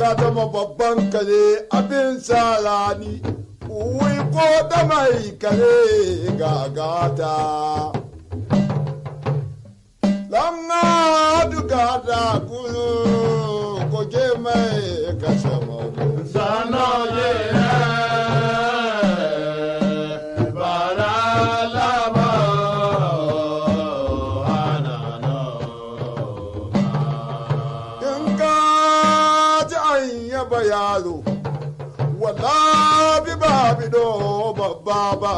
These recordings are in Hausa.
ya zama babban kare abin sarani wai ko da mai kare gagata lamna duka da kulu ko ke mai kashe mabu sanoye yaro wallahi ba bido babba ba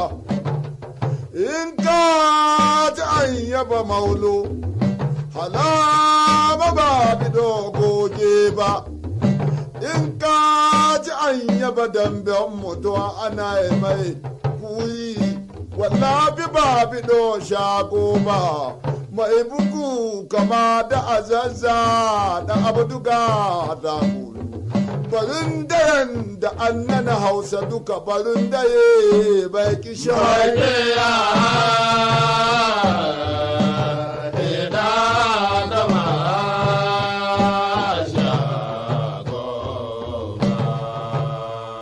in ka ji an yaba maulo halama ba bido goge ba in ka ji an yaba damben mutuwa ana mai kuyi wallahi ba bido shago ba mai bugu kama da azazza da abduga da kulu barin dayan da annana hausa duka barin daye bai kisha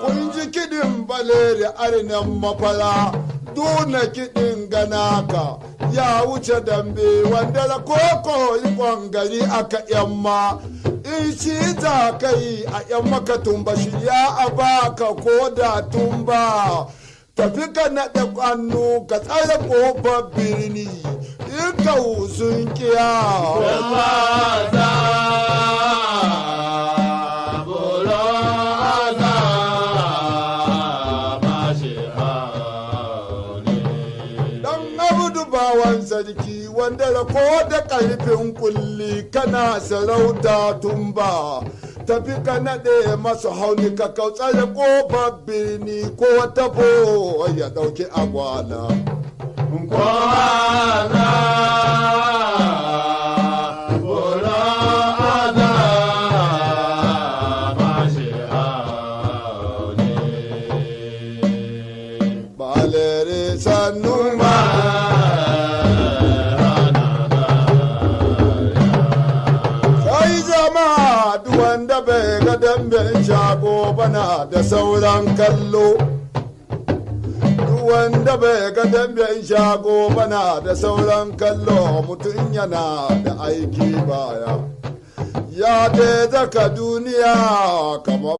kun ji kidin baleri arinan mafara duna kidin ganaka ya wuce dambe wanda da koko ikon gari aka yamma in shi za ka yi a yan maka tumba shirya a baka ko da tumba tafi ka naɗe hannu ka tsare ƙofar birni in ka sun kiya bawan sarki wanda da ko da ƙarfin kulli kana sarauta tumba tafi ka naɗe masu hauni ka kautsare ƙofar birni ko tafo ya ɗauki agwala balere sannu wanda bai ga damben shago bana da sauran kallo wanda bai ga damben shago bana da sauran kallo mutum yana da aiki baya ya dai zaka duniya kamar